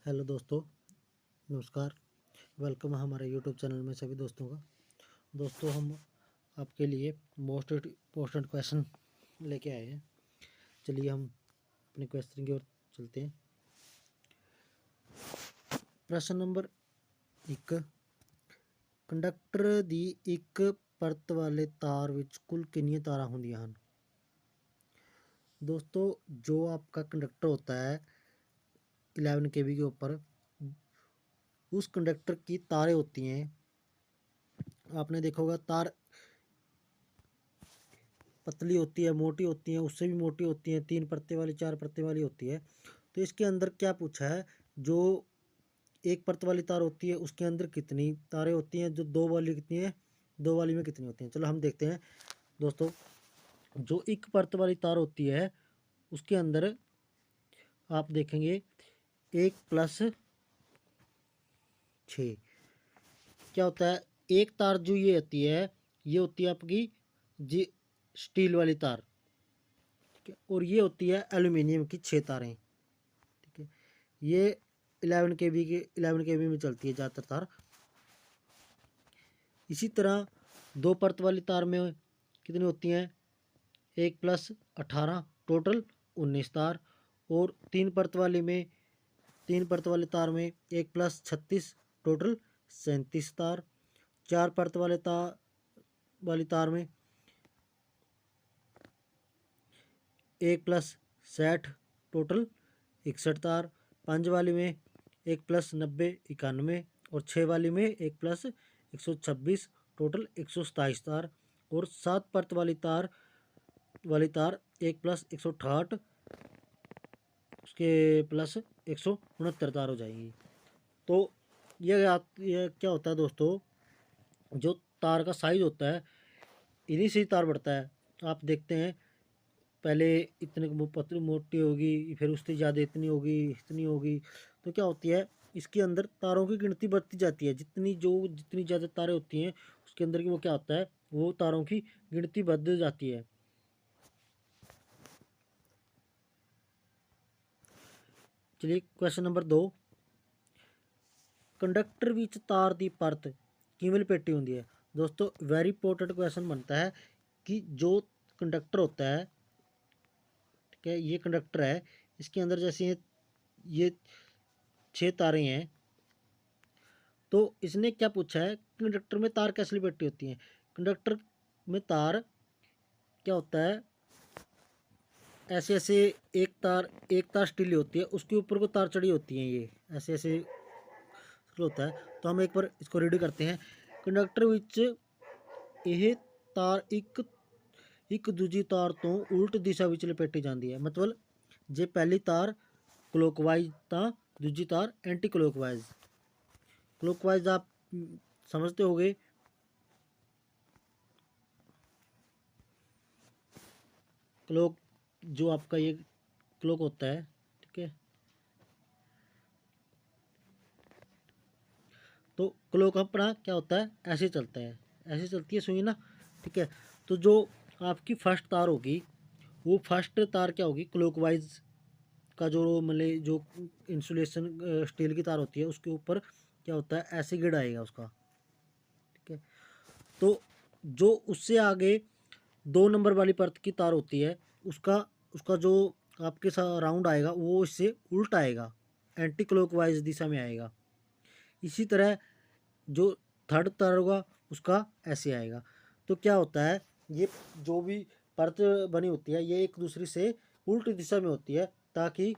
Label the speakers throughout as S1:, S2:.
S1: Hello दोस्तों, नमस्कार। Welcome है हमारे यूट्यूब चैनल में सभी दोस्तों का। दोस्तों, हम आपके लिए मोस्ट इम्पोर्टेंट क्वेश्चन लेके आए हैं। चलिए हम अपने क्वेश्चन की ओर चलते हैं। प्रश्न नंबर 1, कंडक्टर ਦੀ ਇੱਕ परत वाले तार ਵਿੱਚ कुल कितनी तारा ਹੁੰਦੀਆਂ ਹਨ। दोस्तों, जो आपका कंडक्टर होता है 11 kV के ऊपर, उस कंडक्टर की तारें होती हैं, आपने देखा होगा तार पतली होती है, मोटी होती है, उससे भी मोटी होती है, 3 परतें वाली 4 परतें वाली होती है। तो इसके अंदर क्या पूछा है, जो एक परत वाली तार होती है उसके अंदर कितनी तारें होती हैं, जो दो वाली कितनी है, दो वाली में कितनी होती हैं। चलो हम देखते हैं दोस्तों। जो एक परत वाली तार होती है उसके अंदर आप देखेंगे 1+6 क्या होता है। एक तार जो ये होती है, ये होती है आपकी जी स्टील वाली तार, ठीक है, और ये होती है एल्यूमिनियम की 6 तारें, ठीक है। ये 11 kV में चलती है ज़्यादातर तार। इसी तरह दो परत वाली तार में कितनी होती हैं, 1+18 टोटल 19 तार। और तीन परत वाली तार में 1+36 टोटल 37 तार। चार परत वाली तार में 1+60 टोटल 61 तार। 5 वाली में 1+90 91। और 6 वाली में 1+126 टोटल 127 तार। और 7 परत वाली तार 1+168 उसके प्लस 169 तार हो जाएंगी। तो ये क्या होता है दोस्तों, जो तार का साइज होता है इन्हीं से ही तार बढ़ता है। आप देखते हैं पहले इतने पतली मोटी होगी, फिर उससे ज़्यादा इतनी होगी। तो क्या होती है, इसके अंदर तारों की गिनती बढ़ती जाती है। जितनी ज़्यादा तारें होती हैं उसके अंदर की वो क्या होता है, वो तारों की गिनती बढ़ जाती है। चलिए क्वेश्चन नंबर 2, कंडक्टर ਵਿੱਚ तार ਦੀ परत ਕਿਵੇਂ ਲਪੇਟੀ ਹੁੰਦੀ है। दोस्तों, वेरी इंपॉर्टेंट क्वेश्चन बनता है कि जो कंडक्टर होता है, ठीक है, ये कंडक्टर है, इसके अंदर जैसे ये 6 तारें हैं। तो इसने क्या पूछा है, कंडक्टर में तार कैसे लपेटी होती हैं। कंडक्टर में तार क्या होता है, ऐसे ऐसे एक तार स्टील होती है, उसके ऊपर को तार चढ़ी होती हैं, ये ऐसे ऐसे होता है। तो हम एक बार इसको रेडी करते हैं। कंडक्टर ਵਿੱਚ ਇਹ ਤਾਰ ਇੱਕ ਦੂਜੀ ਤਾਰ ਤੋਂ ਉਲਟ ਦਿਸ਼ਾ ਵਿੱਚ ਲਪੇਟੀ ਜਾਂਦੀ ਹੈ। मतलब ਜੇ पहली तार क्लॉकवाइज ਤਾਂ दूजी तार एंटी क्लॉकवाइज। क्लॉकवाइज आप समझते होंगे, क्लॉक जो आपका ये क्लॉक होता है, ठीक है। तो क्लॉक अपना क्या होता है, ऐसे चलता है, ऐसे चलती है सुई ना, ठीक है। तो जो आपकी फर्स्ट तार होगी, वो फर्स्ट तार क्या होगी, क्लॉकवाइज का जो मतलब जो इंसुलेशन स्टील की तार होती है उसके ऊपर क्या होता है, ऐसे गिर आएगा उसका, ठीक है। तो जो उससे आगे 2 नंबर वाली परत की तार होती है, उसका उसका जो आपके साथ राउंड आएगा वो इससे उल्टा आएगा, एंटी क्लॉकवाइज दिशा में आएगा। इसी तरह जो थर्ड तार होगा उसका ऐसे आएगा। तो क्या होता है, ये जो भी परत बनी होती है ये एक दूसरे से उल्टी दिशा में होती है, ताकि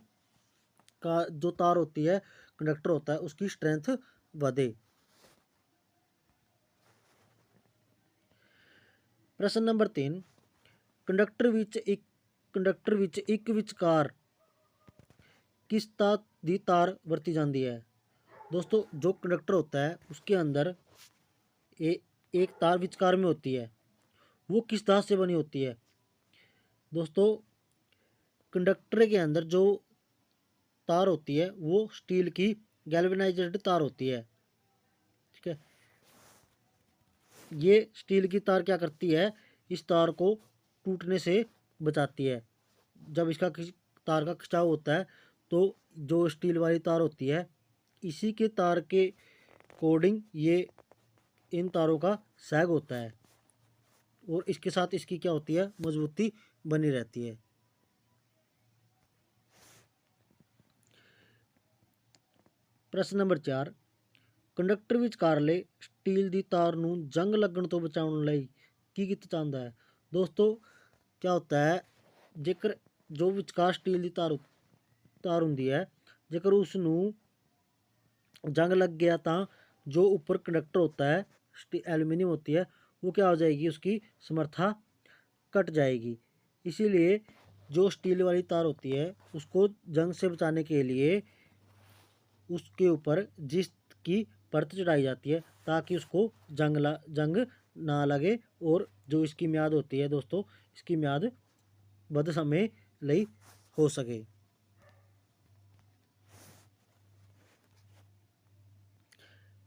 S1: का जो तार होती है, कंडक्टर होता है, उसकी स्ट्रेंथ बढ़े। प्रश्न नंबर 3, कंडक्टर ਵਿੱਚ ਇੱਕ ਵਿਚਕਾਰ किस तार दी तार वरती जाती है। दोस्तों, जो कंडक्टर होता है उसके अंदर एक तार विचकार में होती है, वो किस धातु से बनी होती है। दोस्तों, कंडक्टर के अंदर जो तार होती है वो स्टील की गैल्वेनाइज्ड तार होती है, ठीक है। ये स्टील की तार क्या करती है, इस तार को टूटने से बचाती है। जब इसका तार का खिंचाव होता है तो जो स्टील वाली तार होती है, इसी के तार के कोडिंग ये इन तारों का सैग होता है और इसके साथ इसकी क्या होती है, मजबूती बनी रहती है। प्रश्न नंबर 4, कंडक्टर विचकारले स्टील दी तार नूं जंग लगण तो बचाउण लई की ਕੀਤਾ ਜਾਂਦਾ है। दोस्तों क्या होता है, जेकर जो विचकार स्टील दी तार हुंदी है, जेकर उस नूं जंग लग गया तो जो ऊपर कंडक्टर होता है, एल्यूमिनियम होती है, वो क्या हो जाएगी, उसकी समर्था कट जाएगी। इसीलिए जो स्टील वाली तार होती है उसको जंग से बचाने के लिए उसके ऊपर जिस की परत चढ़ाई जाती है ताकि उसको जंग ना लगे और जो इसकी म्याद होती है दोस्तों, इसकी म्याद बद समय लई हो सके।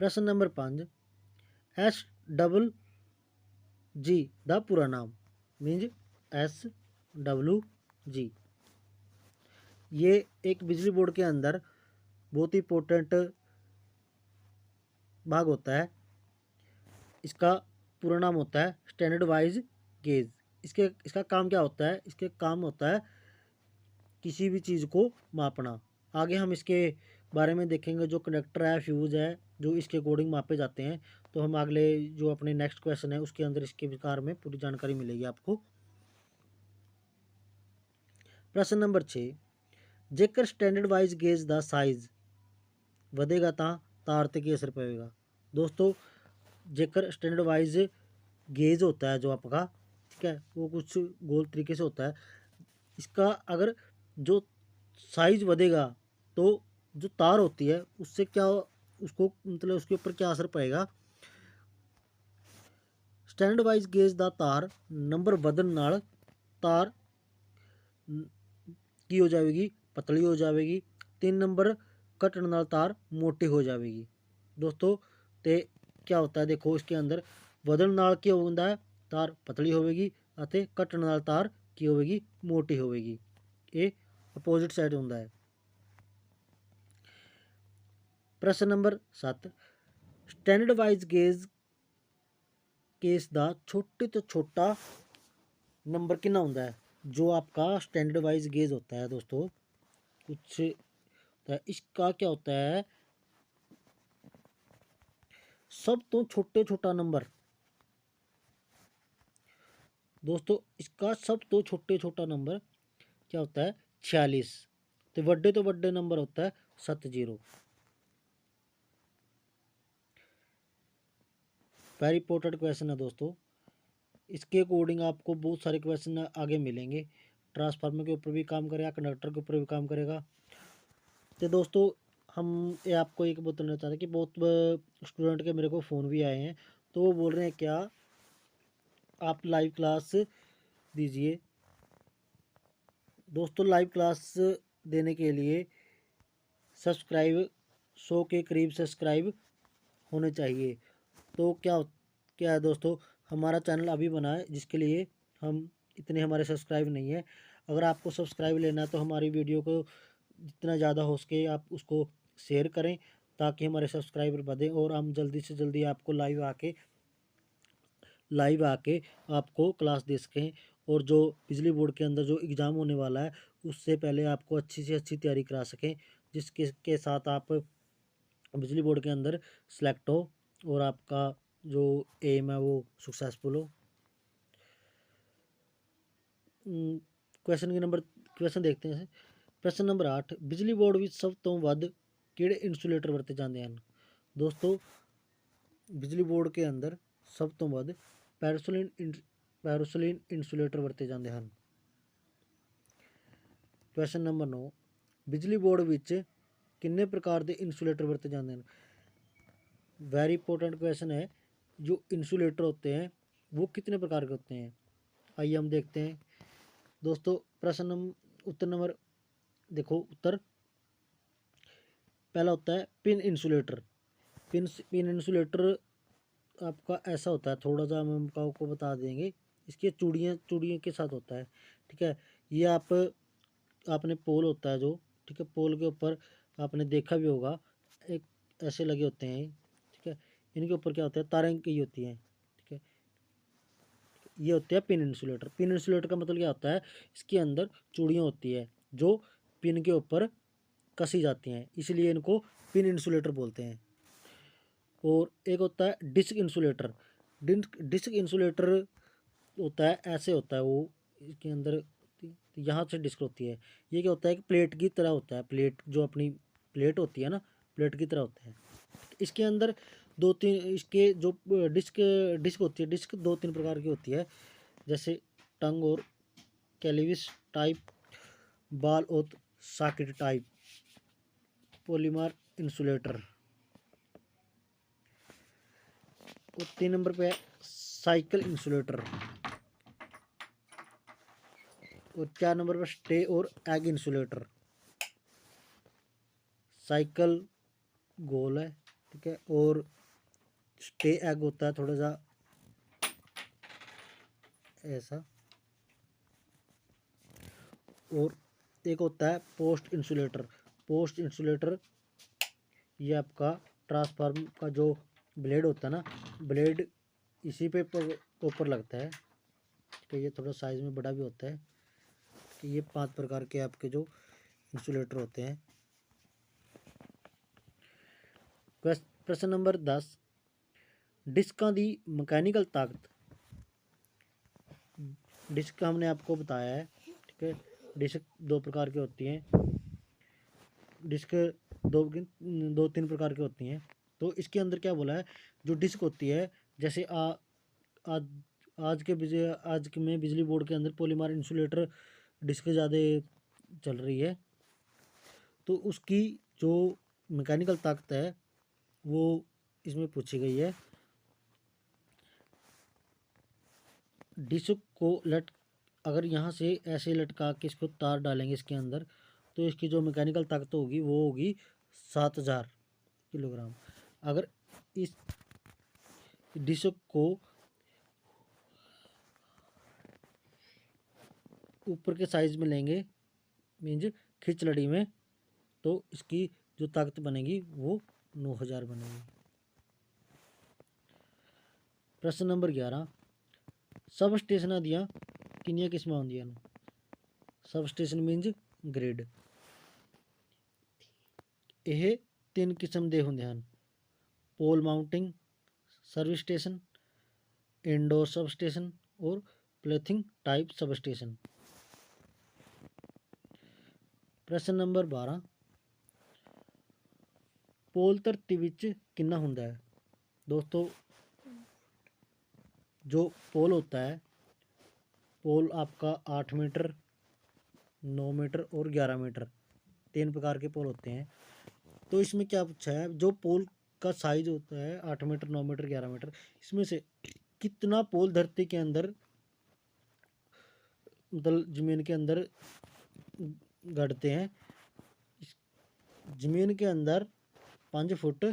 S1: प्रश्न नंबर 5, SWG दा पूरा नाम मीन्स SWG ये एक बिजली बोर्ड के अंदर बहुत ही इम्पोर्टेंट भाग होता है। इसका पूरा नाम होता है स्टैंडर्ड वाइज गेज। इसका काम क्या होता है, इसके काम होता है किसी भी चीज़ को मापना। आगे हम इसके बारे में देखेंगे, जो कंडक्टर है, फ्यूज़ है, जो इसके अकॉर्डिंग मापे जाते हैं। तो हम अगले जो अपने नेक्स्ट क्वेश्चन है उसके अंदर इसके विकार में पूरी जानकारी मिलेगी आपको। प्रश्न नंबर 6, जेकर स्टैंडर्ड वाइज गेज दा साइज ਵਧੇਗਾ ਤਾਂ तार ते की असर पड़ेगा। दोस्तों जेकर स्टैंडर्ड वाइज गेज होता है जो आपका, ठीक है, वो कुछ गोल तरीके से होता है। इसका अगर जो साइज बढ़ेगा तो जो तार होती है उससे क्या, उसको मतलब उसके ऊपर क्या असर पड़ेगा। स्टैंडर्ड वाइज गेज दा तार नंबर बदलने नाल तार की हो जाएगी, पतली हो जाएगी। 3 नंबर कटण नाल तार मोटी हो जाएगी। दोस्तों ते क्या होता है, देखो इसके अंदर बदलण नाल क्या होता है, तार पतली होगी और कटण नाल तार की होगी, मोटी होगी। ये अपोजिट साइड होता है। प्रश्न number 7, standard wise gauge case दा छोटे तो छोटा नंबर कितना होता है। जो आपका स्टैंडर्ड वाइज गेज होता है दोस्तों, कुछ तो इसका क्या होता है, सब तो छोटे छोटा नंबर। दोस्तों इसका सब तो छोटे छोटा नंबर क्या होता है, 46। तो बड़े नंबर होता है 70। वेरी इंपॉर्टेंट क्वेश्चन है दोस्तों। इसके अकॉर्डिंग आपको बहुत सारे क्वेश्चन आगे मिलेंगे। ट्रांसफार्मर के ऊपर भी काम करेगा, कंडक्टर के ऊपर भी काम करेगा। तो दोस्तों हम ये आपको एक बताना चाहते हैं कि बहुत स्टूडेंट के मेरे को फ़ोन भी आए हैं, तो वो बोल रहे हैं क्या आप लाइव क्लास दीजिए। दोस्तों लाइव क्लास देने के लिए सब्सक्राइब 100 के करीब सब्सक्राइब होने चाहिए। तो क्या है दोस्तों, हमारा चैनल अभी बना है जिसके लिए हम इतने हमारे सब्सक्राइब नहीं है। अगर आपको सब्सक्राइब लेना है तो हमारी वीडियो को जितना ज़्यादा हो सके आप उसको शेयर करें ताकि हमारे सब्सक्राइबर बढ़ें और हम जल्दी से जल्दी आपको लाइव आके आपको क्लास दे सकें। और जो बिजली बोर्ड के अंदर जो एग्ज़ाम होने वाला है उससे पहले आपको अच्छी से अच्छी तैयारी करा सकें, जिसके के साथ आप बिजली बोर्ड के अंदर सेलेक्ट हो और आपका जो एम है वो सक्सेसफुल हो। क्वेश्चन देखते हैं। प्रश्न नंबर 8, बिजली बोर्ड ਵਿੱਚ सब तो ਵੱਧ ਕਿਹੜੇ इंसुलेटर ਵਰਤੇ ਜਾਂਦੇ ਹਨ। दोस्तों बिजली बोर्ड के अंदर सब तो ਵੱਧ ਪੈਰਾਫਿਨ इंसुलेटर ਵਰਤੇ ਜਾਂਦੇ ਹਨ। क्वेश्चन नंबर 9, बिजली बोर्ड ਵਿੱਚ कितने प्रकार के इंसुलेटर वरते जाते हैं। वेरी इंपॉर्टेंट क्वेश्चन है। जो इंसुलेटर होते हैं वो कितने प्रकार के होते हैं, आइए हम देखते हैं। दोस्तों उत्तर नंबर देखो, उत्तर पहला होता है पिन इंसुलेटर। पिन इंसुलेटर आपका ऐसा होता है, थोड़ा सा हम आपको बता देंगे। इसके चूड़ियाँ के साथ होता है, ठीक है। ये आपने पोल होता है जो ठीक है। पोल के ऊपर आपने देखा भी होगा, एक ऐसे लगे होते हैं, ठीक है। इनके ऊपर क्या होता है, तारें की होती हैं, ठीक है। ये होते हैं पिन इंसुलेटर। पिन इंसुलेटर का मतलब क्या होता है, इसके अंदर चूड़ियाँ होती है जो पिन के ऊपर कसी जाती हैं, इसलिए इनको पिन इंसुलेटर बोलते हैं। और एक होता है डिस्क इंसुलेटर। डिस्क इंसुलेटर होता है, ऐसे होता है वो, इसके अंदर यहाँ से डिस्क होती है। ये क्या होता है कि प्लेट की तरह होता है, प्लेट जो अपनी प्लेट होती है ना, प्लेट की तरह होता है। इसके अंदर दो तीन इसके जो डिस्क डिस्क होती है, डिस्क दो तीन प्रकार की होती है, जैसे टंग और कैलिविस टाइप, बॉल और सॉकेट टाइप, पॉलीमर इंसुलेटर। और 3 नंबर पे है साइकिल इंसुलेटर। और 4 नंबर पर स्टे और एग इंसुलेटर। साइकिल गोल है, ठीक है, और स्टे एग होता है थोड़ा सा ऐसा। और एक होता है पोस्ट इंसुलेटर। पोस्ट इंसुलेटर ये आपका ट्रांसफार्मर का जो ब्लेड होता है ना, ब्लेड इसी पे ऊपर लगता है, कि ये थोड़ा साइज़ में बड़ा भी होता है। कि ये 5 प्रकार के आपके जो इंसुलेटर होते हैं। प्रश्न नंबर 10, डिस्क दी मैकेनिकल ताकत। डिस्क का हमने आपको बताया है, ठीक है। डिस्क 2 प्रकार की होती हैं, डिस्क दो तीन प्रकार की होती हैं। तो इसके अंदर क्या बोला है, जो डिस्क होती है, जैसे आज आज के में बिजली बोर्ड के अंदर पॉलीमर इंसुलेटर डिस्क ज़्यादा चल रही है, तो उसकी जो मैकेनिकल ताकत है वो इसमें पूछी गई है। डिस्क को अगर यहाँ से ऐसे लटका के इसको तार डालेंगे इसके अंदर, तो इसकी जो मैकेनिकल ताकत होगी वो होगी 7000 किलोग्राम। अगर इस डिस्क को ऊपर के साइज में लेंगे, मीन्स खिंच लड़ी में, तो इसकी जो ताकत बनेगी वो 9000 बनेगी। प्रश्न नंबर 11, सब स्टेशन दियाँ किनिया किस्म होंदियां ने। Sub station means grid. ਇਹ 3 किस्म ਦੇ ਹੁੰਦੇ ਹਨ, pole mounting service station, indoor substation और प्लेथिंग टाइप सब स्टेशन। प्रश्न नंबर 12, पोल धरती विच कितना हुंदा है। दोस्तों जो पोल होता है, पोल आपका 8 मीटर, 9 मीटर और 11 मीटर, 3 प्रकार के पोल होते हैं। तो इसमें क्या पूछा है, जो पोल का साइज होता है 8 मीटर, 9 मीटर, 11 मीटर, इसमें से कितना पोल धरती के अंदर, मतलब जमीन के अंदर गड़ते हैं। जमीन के अंदर 5 फुट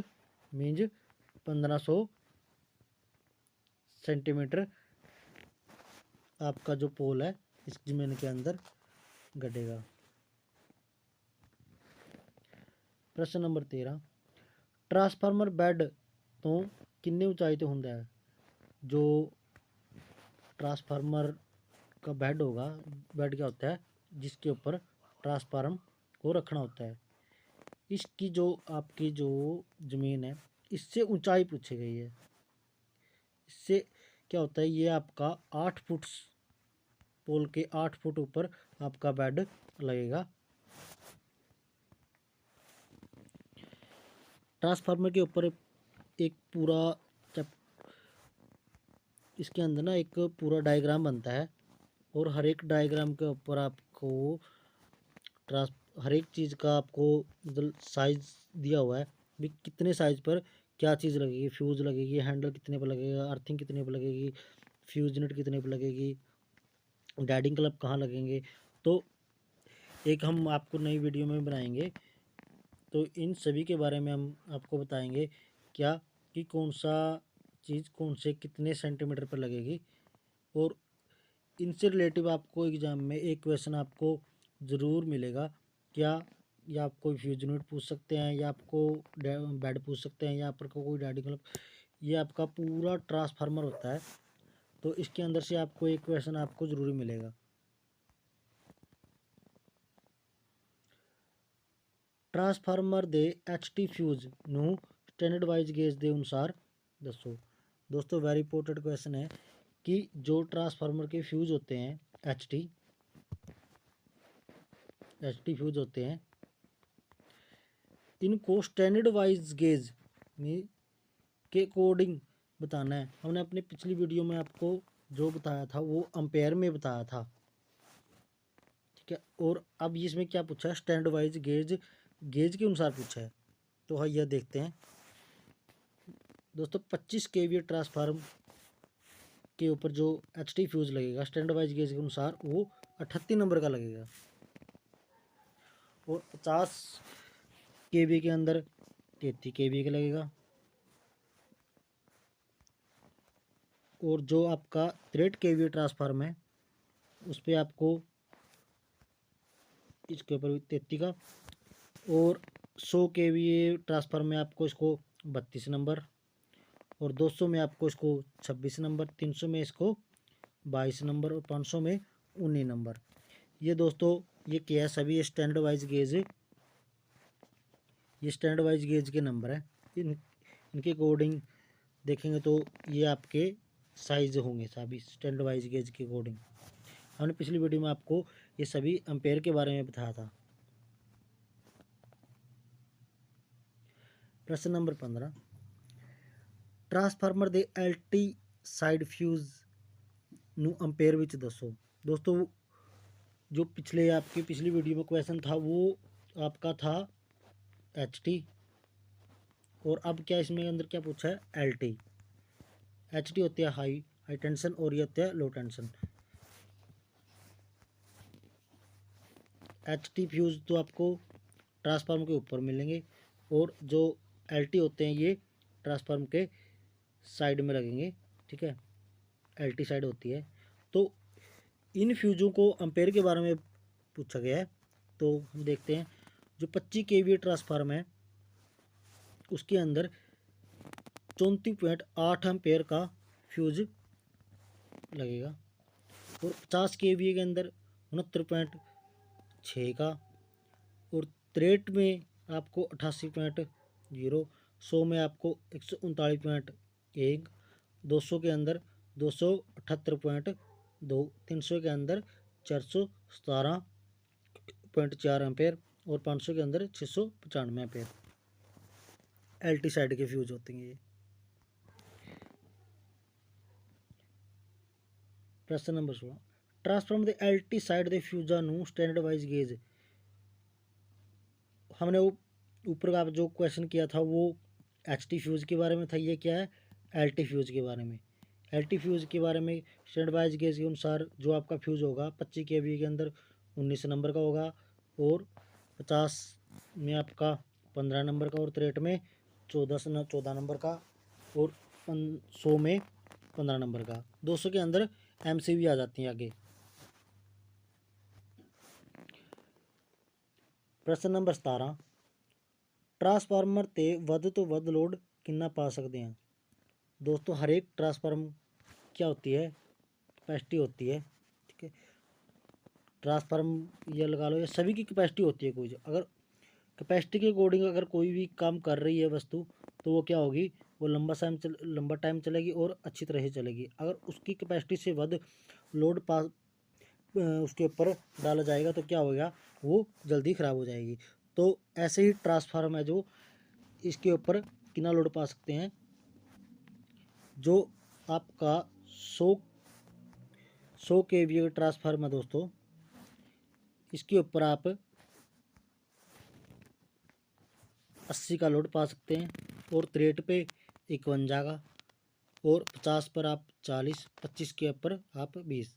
S1: मीन्स 1500 सेंटीमीटर आपका जो पोल है इस जमीन के अंदर गड़ेगा। प्रश्न नंबर 13, ट्रांसफार्मर बेड तो कितनी ऊंचाई तो होंगे है। जो ट्रांसफार्मर का बेड होगा, बेड क्या होता है, जिसके ऊपर ट्रांसफार्मर को रखना होता है, इसकी जो आपकी जो ज़मीन है इससे ऊंचाई पूछी गई है। इससे क्या होता है, ये आपका 8 फुट, पोल के 8 फुट ऊपर आपका बेड लगेगा। ट्रांसफार्मर के ऊपर एक पूरा इसके अंदर ना एक पूरा डायग्राम बनता है, और हर एक डायग्राम के ऊपर आपको हर एक चीज़ का आपको मतलब साइज दिया हुआ है भी कितने साइज पर क्या चीज़ लगेगी, फ्यूज़ लगेगी, हैंडल कितने पर लगेगा, अर्थिंग कितने पर लगेगी, फ्यूज़ यूनिट कितने पर लगेगी, गाइडिंग क्लब कहाँ लगेंगे। तो एक हम आपको नई वीडियो में बनाएंगे, तो इन सभी के बारे में हम आपको बताएंगे क्या कि कौन सा चीज़ कौन से कितने सेंटीमीटर पर लगेगी। और इनसे रिलेटिव आपको एग्ज़ाम में एक क्वेश्चन आपको ज़रूर मिलेगा, क्या या आप कोई फ्यूज यूनिट पूछ सकते हैं, या आपको बेड पूछ सकते हैं, या आपको कोई मतलब ये आपका पूरा ट्रांसफार्मर होता है। तो इसके अंदर से आपको एक क्वेश्चन आपको ज़रूरी मिलेगा। ट्रांसफार्मर दे HT फ्यूज ਨੂੰ स्टैंडर्ड वाइज गेज ਦੇ अनुसार दसो। दोस्तों वेरी इंपॉर्टेंट क्वेश्चन है कि जो ट्रांसफार्मर के फ्यूज होते हैं HT फ्यूज होते हैं, इनको स्टैंडर्ड वाइज गेज में के अकॉर्डिंग बताना है। हमने अपने पिछली वीडियो में आपको जो बताया था वो एम्पेयर में बताया था, ठीक है। और अब इसमें क्या पूछा है, स्टैंडर्ड वाइज गेज के अनुसार पूछा है। तो हाँ यह देखते हैं दोस्तों। 25 kVA ट्रांसफार्म के ऊपर जो HT फ्यूज लगेगा स्टैंडर्ड वाइज गेज के अनुसार वो 38 नंबर का लगेगा, और 50 kVA के अंदर 33 kVA का लगेगा, और जो आपका 63 kVA ट्रांसफार्म है उस पर आपको इसके ऊपर 33 का, और 100 kVA ट्रांसफार्म में आपको इसको 32 नंबर, और 200 में आपको इसको 26 नंबर, 300 में इसको 22 नंबर, और 500 में 19 नंबर। ये दोस्तों ये क्या है, सभी स्टैंडर्ड वाइज गेज, ये स्टैंडर्ड वाइज गेज के नंबर हैं। इनके अकॉर्डिंग देखेंगे तो ये आपके साइज होंगे सभी स्टैंडर्ड वाइज गेज के अकॉर्डिंग। हमने पिछली वीडियो में आपको ये सभी एम्पेयर के बारे में बताया था। प्रश्न नंबर 15, ट्रांसफार्मर दे LT साइड फ्यूज ਨੂੰ एम्पेयर विच दसो। दोस्तों जो पिछली वीडियो में क्वेश्चन था वो आपका था HT, और अब क्या इसमें अंदर क्या पूछा है LT। HT होती है हाई टेंशन, और ये होता है लो टेंशन। HT फ्यूज तो आपको ट्रांसफार्मर के ऊपर मिलेंगे, और जो LT होते हैं ये ट्रांसफार्मर के साइड में लगेंगे, ठीक है। LT साइड होती है। तो इन फ्यूजों को एम्पेयर के बारे में पूछा गया है। तो हम देखते हैं जो 25 kVA ट्रांसफार्मर है उसके अंदर 34.8 एम्पेयर का फ्यूज लगेगा, और 50 kVA के अंदर 69.6 का, और 63 में आपको 88.0, 100 में आपको 139.1, 200 के अंदर 278.2, 300 के अंदर 417.4 एम्पेयर, और 500 के अंदर 695 एम्पेयर LT साइड के फ्यूज होते हैं ये। प्रश्न नंबर 16, ट्रांसफार्मर दे LT साइड दे फ्यूजा ਨੂੰ स्टैंडर्ड वाइज गेज। हमने वो ऊपर का जो क्वेश्चन किया था वो HT फ्यूज़ के बारे में था, ये क्या है LT फ्यूज़ के बारे में। LT फ्यूज़ के बारे में स्टैंडर्ड वाइज गेज के अनुसार जो आपका फ्यूज़ होगा 25 kVA के अंदर 19 नंबर का होगा, और 50 में आपका 15 नंबर का, और 63 में 14 नंबर का, और 100 में 15 नंबर का। 200 के अंदर MCV आ जाती हैं आगे। प्रश्न नंबर 17, ट्रांसफार्मर ते ਵੱਧ ਤੋਂ ਵੱਧ लोड कितना पा सकते हैं। दोस्तों हर एक ट्रांसफार्मर क्या होती है, कैपेसिटी होती है, ठीक है। ट्रांसफार्मर ये लगा लो, ये सभी की कैपेसिटी होती है। कोई अगर कैपेसिटी के अकॉर्डिंग अगर कोई भी काम कर रही है वस्तु, तो वो क्या होगी, वो लंबा टाइम चलेगी और अच्छी तरह से चलेगी। अगर उसकी कैपेसिटी से ਵੱਧ लोड पास उसके ऊपर डाला जाएगा तो क्या होगा, वो जल्दी ख़राब हो जाएगी। तो ऐसे ही ट्रांसफार्मर है जो इसके ऊपर कितना लोड पा सकते हैं, जो आपका 100 kVA ट्रांसफार्मर दोस्तों, इसके ऊपर आप 80 का लोड पा सकते हैं, और 63 पे 51 का, और 50 पर आप 40, 25 के ऊपर आप 20।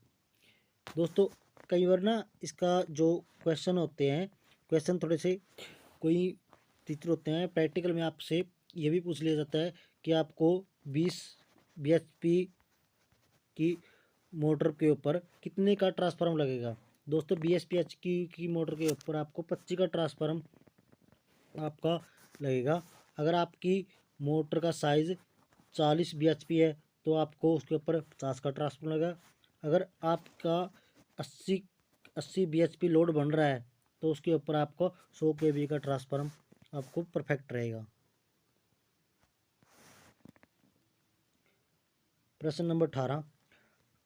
S1: दोस्तों कई बार ना इसका जो क्वेश्चन होते हैं, क्वेश्चन थोड़े से कोई टीचर होते हैं प्रैक्टिकल में आपसे ये भी पूछ लिया जाता है कि आपको 20 bhp की मोटर के ऊपर कितने का ट्रांसफार्मर लगेगा। दोस्तों 20 की मोटर के ऊपर आपको 25 का ट्रांसफार्म आपका लगेगा। अगर आपकी मोटर का साइज़ 40 bhp है तो आपको उसके ऊपर 50 का ट्रांसफार्म लगेगा। अगर आपका 80 bhp लोड बन रहा है तो उसके ऊपर आपको 100 kV का ट्रांसफार्म आपको परफेक्ट रहेगा। प्रश्न नंबर 18,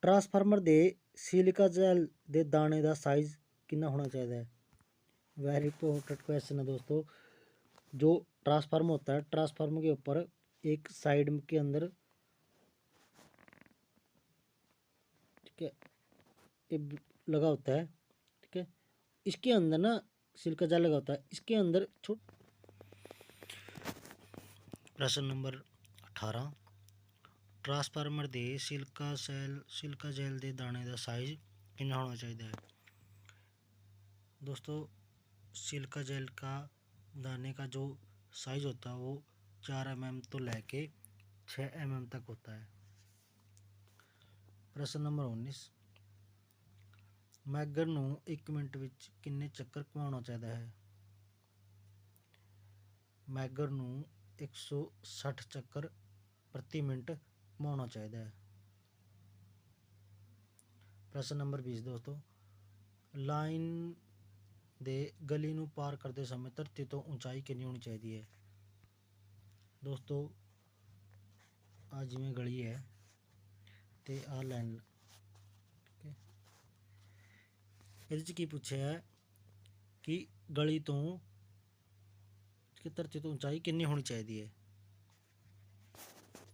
S1: ट्रांसफार्मर दे सिलिका जेल दे दाने का साइज कितना होना चाहिए? वेरी इंपॉर्टेंट क्वेश्चन है दोस्तों। जो ट्रांसफार्मर होता है, ट्रांसफार्मर के ऊपर एक साइड के अंदर, ठीक है, एक लगा होता है, ठीक है, इसके अंदर ना सिलिका जेल लगा होता है, इसके अंदर प्रश्न नंबर 18, ट्रांसफार्मर दे सिलिका जेल दे दाने का साइज कितना होना चाहिए? दोस्तों सिलिका जेल का दाने का जो साइज होता है वो 4 mm तो लेके 6 mm तक होता है। प्रश्न नंबर 19, मैगर ਨੂੰ 1 ਮਿੰਟ ਵਿੱਚ ਕਿੰਨੇ ਚੱਕਰ ਘੁਮਾਉਣਾ ਚਾਹੀਦਾ ਹੈ? मैगर ਨੂੰ 160 ਚੱਕਰ प्रति मिनट घुमाना चाहिए है। प्रश्न नंबर 20 दोस्तों, लाइन दे गली ਨੂੰ पार करते समय धरती तो ऊंचाई कितनी होनी चाहिए है? दोस्तों आ जिवें गली है तो आ लाइन, ਇਹਦੇ 'ਚ ਕੀ ਪੁੱਛਿਆ ਹੈ कि गली तो धरती तो ऊंचाई कितनी होनी चाहिए है।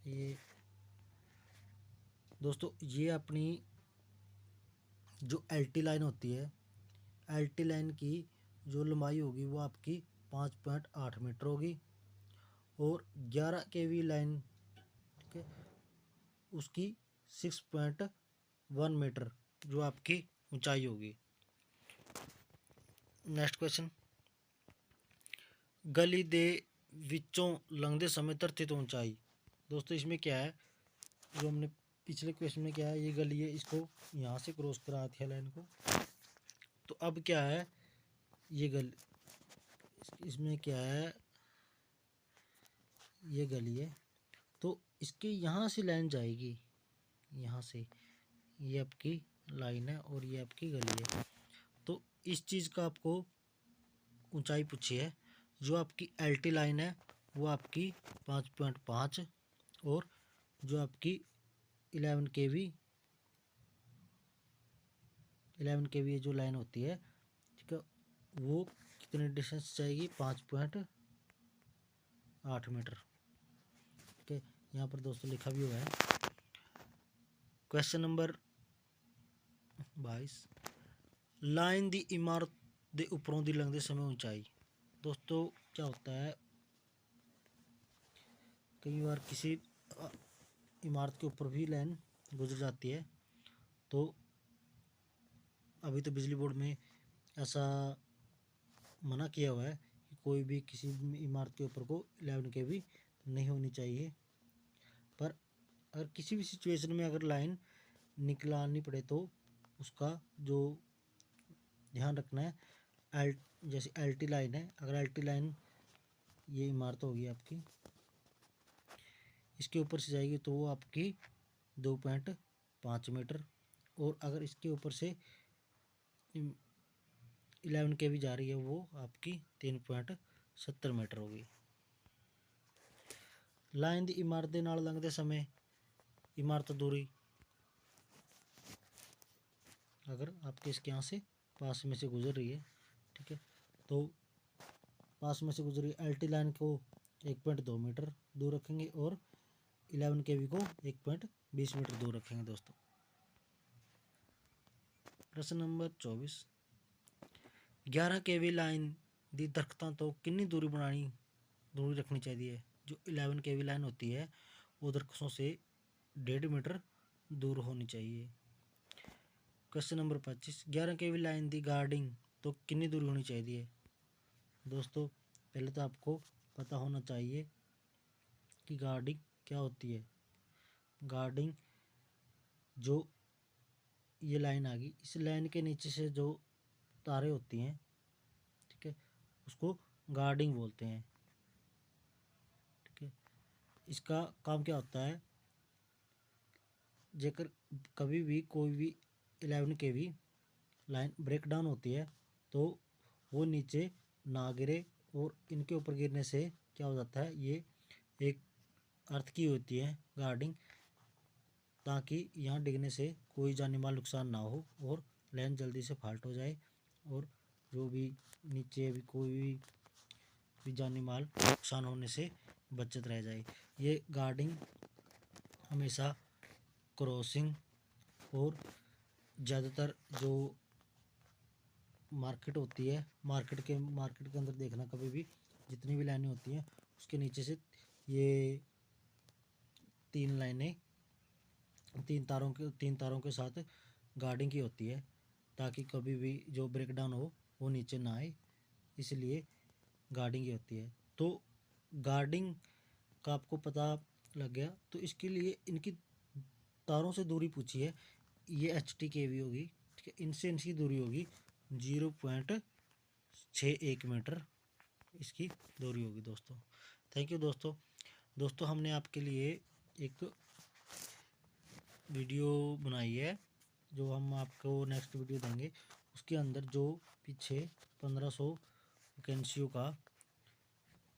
S1: ये दोस्तों ये अपनी जो LT लाइन होती है, LT लाइन की जो लंबाई होगी वो आपकी 5.8 मीटर होगी और 11 kV लाइन, ठीक है, उसकी 6.1 मीटर जो आपकी ऊंचाई होगी। नेक्स्ट क्वेश्चन, गली दे विचों लंघते समय धरती तो ऊंचाई। दोस्तों इसमें क्या है, जो हमने पिछले क्वेश्चन में क्या है, ये गली है, इसको यहाँ से क्रॉस करा थी लाइन को, तो अब क्या है, ये गली, इसमें क्या है, ये गली है तो इसके यहाँ से लाइन जाएगी, यहाँ से, ये आपकी लाइन है और ये आपकी गली है। तो इस चीज़ का आपको ऊंचाई पूछी है। जो आपकी LT लाइन है वो आपकी 5.5 और जो आपकी 11 kV जो लाइन होती है, ठीक है, वो कितने डिस्टेंस जाएगी? 5.8 मीटर। ठीक है, यहाँ पर दोस्तों लिखा भी हुआ है। क्वेश्चन नंबर 22, लाइन दी इमारत दे उपरों दी लंघते समय ऊंचाई। दोस्तों क्या होता है, कई बार किसी इमारत के ऊपर भी लाइन गुजर जाती है, तो अभी तो बिजली बोर्ड में ऐसा मना किया हुआ है कि कोई भी किसी इमारत के ऊपर को 11 kV नहीं होनी चाहिए। पर अगर किसी भी सिचुएशन में अगर लाइन निकलानी पड़े तो उसका जो ध्यान रखना है, जैसे LT लाइन है, अगर LT लाइन ये इमारत होगी आपकी, इसके ऊपर से जाएगी तो वो आपकी 2.5 मीटर, और अगर इसके ऊपर से 11 kV जा रही है वो आपकी 3.70 मीटर होगी। लाइन दी इमारत दे नाल लंघते समय इमारत दूरी, अगर आपके इसके यहाँ से पास में से गुजर रही है, ठीक है, तो पास में से गुजर रही LT लाइन को 1.2 मीटर दूर रखेंगे और 11 kV को 1.20 मीटर दूर रखेंगे दोस्तों। प्रश्न नंबर 24, 11 kV लाइन दी दरख्तां तो कितनी दूरी रखनी चाहिए है? जो 11 kV लाइन होती है वो दरख्तों से 1.5 मीटर दूर होनी चाहिए। क्वेश्चन नंबर 25, 11 kV लाइन दी गार्डिंग तो कितनी दूरी होनी चाहिए? दोस्तों पहले तो आपको पता होना चाहिए कि गार्डिंग क्या होती है। गार्डिंग जो ये लाइन आ गई, इस लाइन के नीचे से जो तारें होती हैं, ठीक है, उसको गार्डिंग बोलते हैं। ठीक है, इसका काम क्या होता है, जेकर कभी भी कोई भी 11 के भी लाइन ब्रेक डाउन होती है तो वो नीचे ना गिरे, और इनके ऊपर गिरने से क्या हो जाता है, ये एक अर्थ की होती है गार्डिंग, ताकि यहाँ डिगने से कोई जानी माल नुकसान ना हो और लाइन जल्दी से फाल्ट हो जाए, और जो भी नीचे भी कोई भी जानी माल नुकसान होने से बचत रह जाए। ये गार्डिंग हमेशा क्रॉसिंग और ज़्यादातर जो मार्केट होती है, मार्केट के अंदर देखना, कभी भी जितनी भी लाइनें होती हैं उसके नीचे से ये 3 लाइनें 3 तारों के साथ गार्डिंग की होती है, ताकि कभी भी जो ब्रेक डाउन हो वो नीचे ना आए, इसलिए गार्डिंग की होती है। तो गार्डिंग का आपको पता लग गया, तो इसके लिए इनकी तारों से दूरी पूछी है, ये HT-KV होगी, ठीक है, इनसे इनकी दूरी होगी 0.61 मीटर इसकी दूरी होगी दोस्तों। थैंक यू दोस्तों। दोस्तों हमने आपके लिए एक वीडियो बनाई है, जो हम आपको नेक्स्ट वीडियो देंगे, उसके अंदर जो पीछे 1500 वैकेंसियों का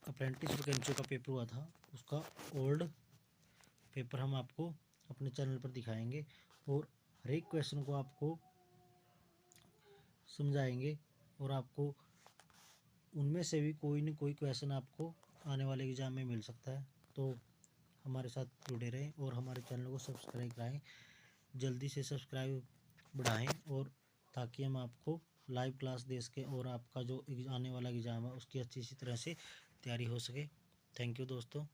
S1: अप्रेंटिस वैकेंसियों का पेपर हुआ था, उसका ओल्ड पेपर हम आपको अपने चैनल पर दिखाएंगे, और हर एक क्वेश्चन को आपको समझाएंगे, और आपको उनमें से भी कोई न कोई क्वेश्चन आपको आने वाले एग्ज़ाम में मिल सकता है। तो हमारे साथ जुड़े रहें और हमारे चैनल को सब्सक्राइब कराएं, जल्दी से सब्सक्राइब बढ़ाएं, और ताकि हम आपको लाइव क्लास दे सकें और आपका जो आने वाला एग्ज़ाम है उसकी अच्छी सी तरह से तैयारी हो सके। थैंक यू दोस्तों।